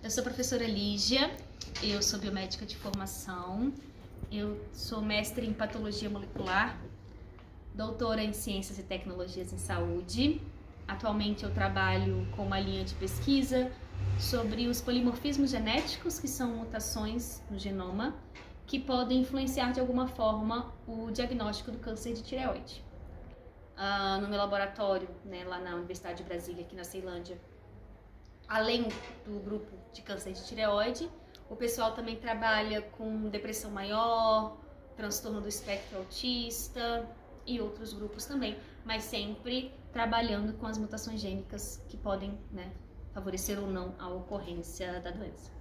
Eu sou a professora Lígia, eu sou biomédica de formação, eu sou mestre em patologia molecular, doutora em ciências e tecnologias em saúde. Atualmente eu trabalho com uma linha de pesquisa sobre os polimorfismos genéticos, que são mutações no genoma, que podem influenciar de alguma forma o diagnóstico do câncer de tireoide. No meu laboratório, lá na Universidade de Brasília, aqui na Ceilândia, além do grupo de câncer de tireoide, o pessoal também trabalha com depressão maior, transtorno do espectro autista e outros grupos também, mas sempre trabalhando com as mutações gênicas que podem, favorecer ou não a ocorrência da doença.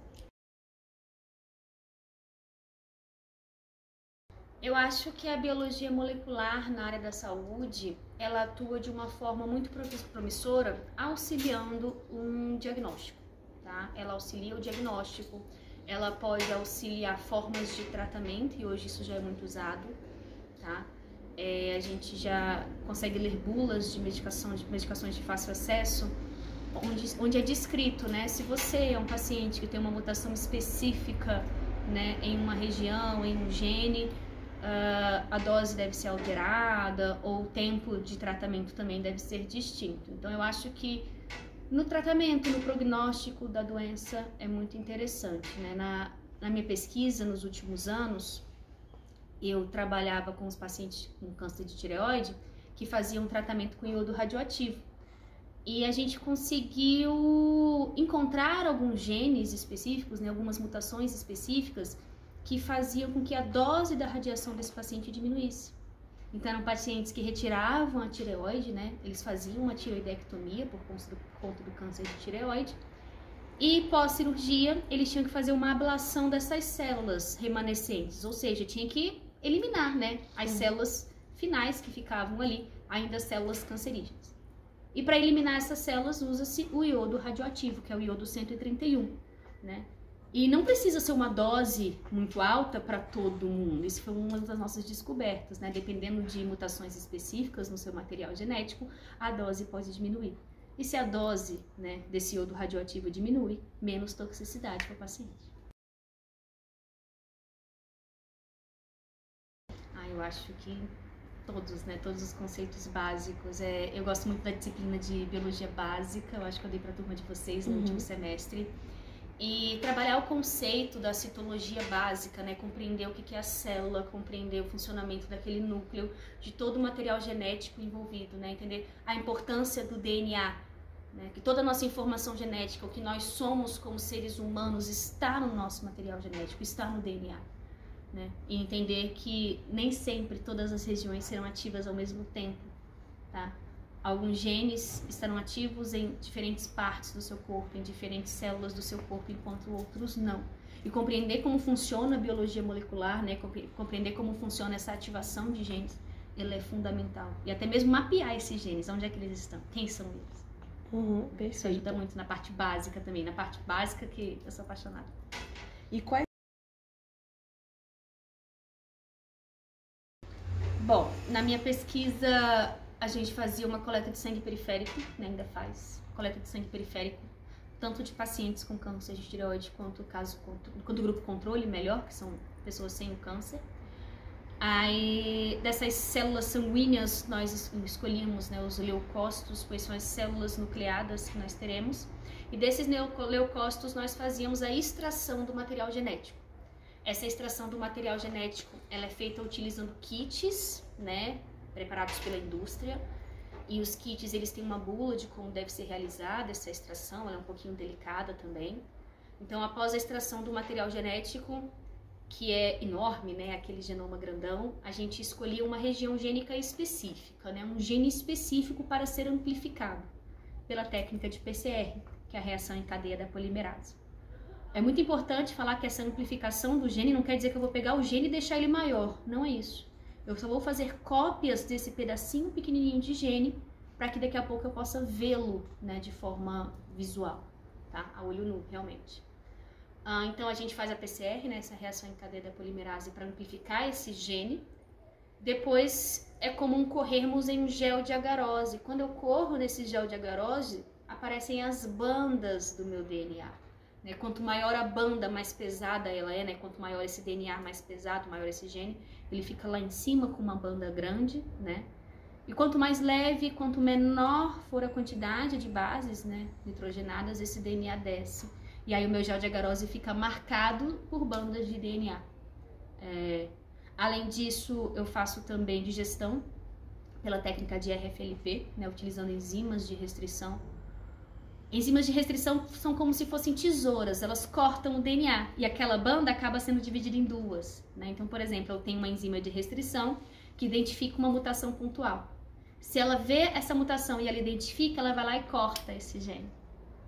Eu acho que a biologia molecular na área da saúde, ela atua de uma forma muito promissora, auxiliando um diagnóstico, tá? Ela auxilia o diagnóstico, ela pode auxiliar formas de tratamento, e hoje isso já é muito usado, tá? A gente já consegue ler bulas de medicações de fácil acesso, onde é descrito, se você é um paciente que tem uma mutação específica, em uma região, em um gene, a dose deve ser alterada ou o tempo de tratamento também deve ser distinto. Então eu acho que no tratamento, no prognóstico da doença é muito interessante, Na minha pesquisa nos últimos anos, eu trabalhava com os pacientes com câncer de tireoide que faziam tratamento com iodo radioativo. E a gente conseguiu encontrar alguns genes específicos, algumas mutações específicas que faziam com que a dose da radiação desse paciente diminuísse. Então eram pacientes que retiravam a tireoide, eles faziam uma tireoidectomia por conta do câncer de tireoide, e pós-cirurgia eles tinham que fazer uma ablação dessas células remanescentes, ou seja, tinha que eliminar, as células finais que ficavam ali, ainda células cancerígenas. E para eliminar essas células usa-se o iodo radioativo, que é o iodo 131, E não precisa ser uma dose muito alta para todo mundo. Isso foi uma das nossas descobertas, Dependendo de mutações específicas no seu material genético, a dose pode diminuir. E se a dose, desse iodo radioativo diminui, menos toxicidade para o paciente. Eu acho que todos os conceitos básicos. Eu gosto muito da disciplina de biologia básica, eu acho que eu dei para a turma de vocês no último semestre. E trabalhar o conceito da citologia básica, compreender o que é a célula, compreender o funcionamento daquele núcleo, de todo o material genético envolvido, entender a importância do DNA, que toda a nossa informação genética, o que nós somos como seres humanos, está no nosso material genético, está no DNA. E entender que nem sempre todas as regiões serão ativas ao mesmo tempo, tá? Alguns genes estarão ativos em diferentes partes do seu corpo, em diferentes células do seu corpo, enquanto outros não. E compreender como funciona a biologia molecular, compreender como funciona essa ativação de genes, ela é fundamental. E até mesmo mapear esses genes, onde é que eles estão, quem são eles. Isso ajuda muito na parte básica também, na parte básica que eu sou apaixonada. E quais? Bom, na minha pesquisa a gente fazia uma coleta de sangue periférico, ainda faz coleta de sangue periférico, tanto de pacientes com câncer de tireoide quanto grupo controle, melhor, que são pessoas sem o câncer. Aí dessas células sanguíneas nós escolhíamos os leucócitos, pois são as células nucleadas que nós teremos, e desses leucócitos nós fazíamos a extração do material genético. Essa extração do material genético, ela é feita utilizando kits, preparados pela indústria, e os kits eles têm uma bula de como deve ser realizada essa extração, ela é um pouquinho delicada também. Então, após a extração do material genético, que é enorme, aquele genoma grandão, a gente escolhia uma região gênica específica, um gene específico para ser amplificado pela técnica de PCR, que é a reação em cadeia da polimerase. É muito importante falar que essa amplificação do gene não quer dizer que eu vou pegar o gene e deixar ele maior, não é isso. Eu só vou fazer cópias desse pedacinho pequenininho de gene para que daqui a pouco eu possa vê-lo, de forma visual, tá? A olho nu, realmente. Então a gente faz a PCR, essa reação em cadeia da polimerase, para amplificar esse gene. Depois é comum corrermos em um gel de agarose. Quando eu corro nesse gel de agarose, aparecem as bandas do meu DNA. né? Quanto maior a banda, mais pesada ela é, né? Quanto maior esse DNA, mais pesado, maior esse gene, ele fica lá em cima com uma banda grande, né? E quanto mais leve, quanto menor for a quantidade de bases, né, nitrogenadas, esse DNA desce. E aí o meu gel de agarose fica marcado por bandas de DNA. Além disso, eu faço também digestão pela técnica de RFLP, né, utilizando enzimas de restrição. Enzimas de restrição são como se fossem tesouras, elas cortam o DNA e aquela banda acaba sendo dividida em duas, né? Então, por exemplo, eu tenho uma enzima de restrição que identifica uma mutação pontual. Se ela vê essa mutação e ela identifica, ela vai lá e corta esse gene,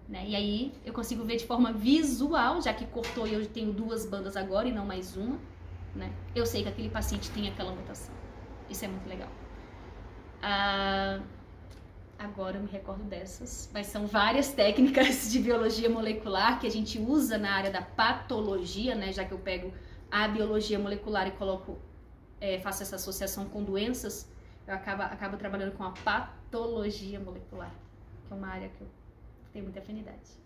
né? E aí eu consigo ver de forma visual, já que cortou e eu tenho duas bandas agora e não mais uma, né? Eu sei que aquele paciente tem aquela mutação. Isso é muito legal. Agora eu me recordo dessas, mas são várias técnicas de biologia molecular que a gente usa na área da patologia, né? Já que eu pego a biologia molecular e coloco, faço essa associação com doenças, eu acabo trabalhando com a patologia molecular, que é uma área que eu tenho muita afinidade.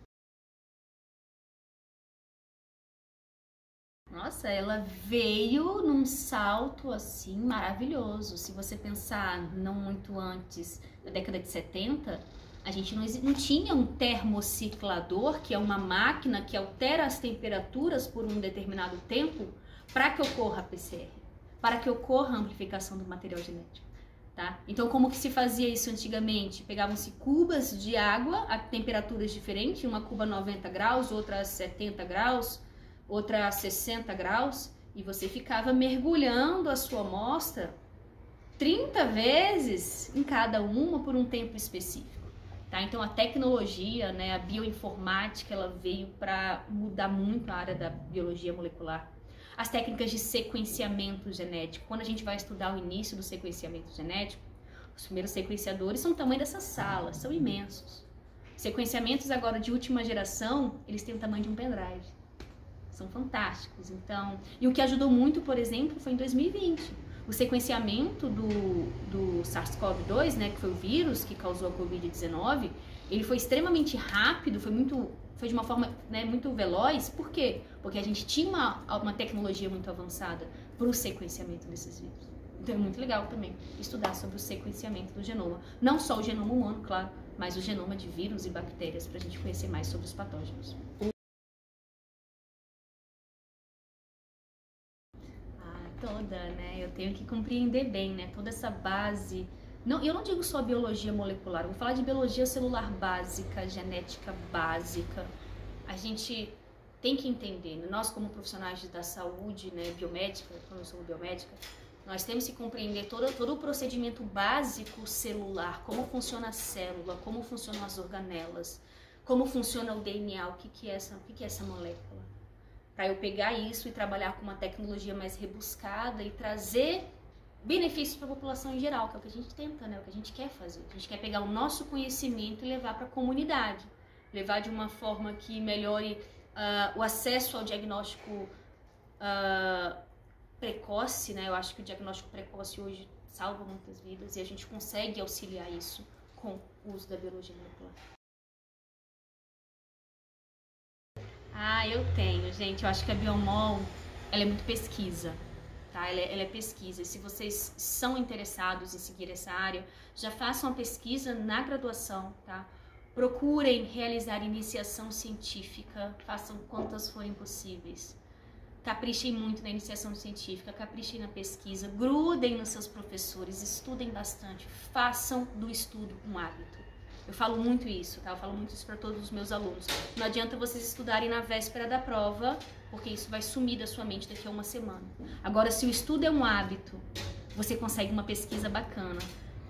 Nossa, ela veio num salto assim maravilhoso. Se você pensar não muito antes, na década de 70, a gente não tinha um termociclador, que é uma máquina que altera as temperaturas por um determinado tempo para que ocorra a PCR, para que ocorra a amplificação do material genético. Tá? Então, como que se fazia isso antigamente? Pegavam-se cubas de água a temperaturas diferentes, uma cuba a 90 graus, outra a 70 graus, outra a 60 graus, e você ficava mergulhando a sua amostra 30 vezes em cada uma por um tempo específico. Tá? Então, a tecnologia, né, a bioinformática, ela veio para mudar muito a área da biologia molecular. As técnicas de sequenciamento genético. Quando a gente vai estudar o início do sequenciamento genético, os primeiros sequenciadores são o tamanho dessa sala, são imensos. Sequenciamentos agora de última geração, eles têm o tamanho de um pendrive. São fantásticos. Então, e o que ajudou muito, por exemplo, foi em 2020. O sequenciamento do SARS-CoV-2, né, que foi o vírus que causou a Covid-19, ele foi extremamente rápido, foi de uma forma, né, muito veloz. Por quê? Porque a gente tinha uma tecnologia muito avançada para o sequenciamento desses vírus. Então é muito legal também estudar sobre o sequenciamento do genoma. Não só o genoma humano, claro, mas o genoma de vírus e bactérias, para a gente conhecer mais sobre os patógenos. Toda, né? Eu tenho que compreender bem, né? Toda essa base. Não, eu não digo só biologia molecular, eu vou falar de biologia celular básica, genética básica. A gente tem que entender, né? Nós como profissionais da saúde, né, biomédica, como eu sou biomédica, nós temos que compreender todo o procedimento básico celular, como funciona a célula, como funcionam as organelas, como funciona o DNA, o que é essa molécula. Para eu pegar isso e trabalhar com uma tecnologia mais rebuscada e trazer benefícios para a população em geral, que é o que a gente tenta, né? O que a gente quer fazer. A gente quer pegar o nosso conhecimento e levar para a comunidade, levar de uma forma que melhore o acesso ao diagnóstico precoce, né? Eu acho que o diagnóstico precoce hoje salva muitas vidas e a gente consegue auxiliar isso com o uso da biologia molecular. Eu tenho, gente. Eu acho que a Biomol, ela é muito pesquisa, tá? Ela é pesquisa. E se vocês são interessados em seguir essa área, já façam a pesquisa na graduação, tá? Procurem realizar iniciação científica, façam quantas forem possíveis. Caprichem muito na iniciação científica, caprichem na pesquisa, grudem nos seus professores, estudem bastante, façam do estudo um hábito. Eu falo muito isso, tá? Eu falo muito isso para todos os meus alunos. Não adianta vocês estudarem na véspera da prova, porque isso vai sumir da sua mente daqui a uma semana. Agora, se o estudo é um hábito, você consegue uma pesquisa bacana.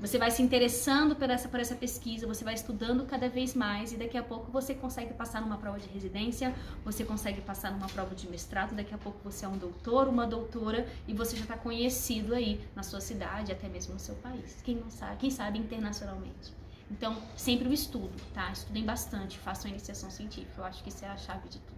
Você vai se interessando por essa pesquisa, você vai estudando cada vez mais e daqui a pouco você consegue passar numa prova de residência, você consegue passar numa prova de mestrado, daqui a pouco você é um doutor, uma doutora e você já está conhecido aí na sua cidade, até mesmo no seu país. Quem sabe internacionalmente. Então, sempre o estudo, tá? Estudem bastante, façam a iniciação científica. Eu acho que isso é a chave de tudo.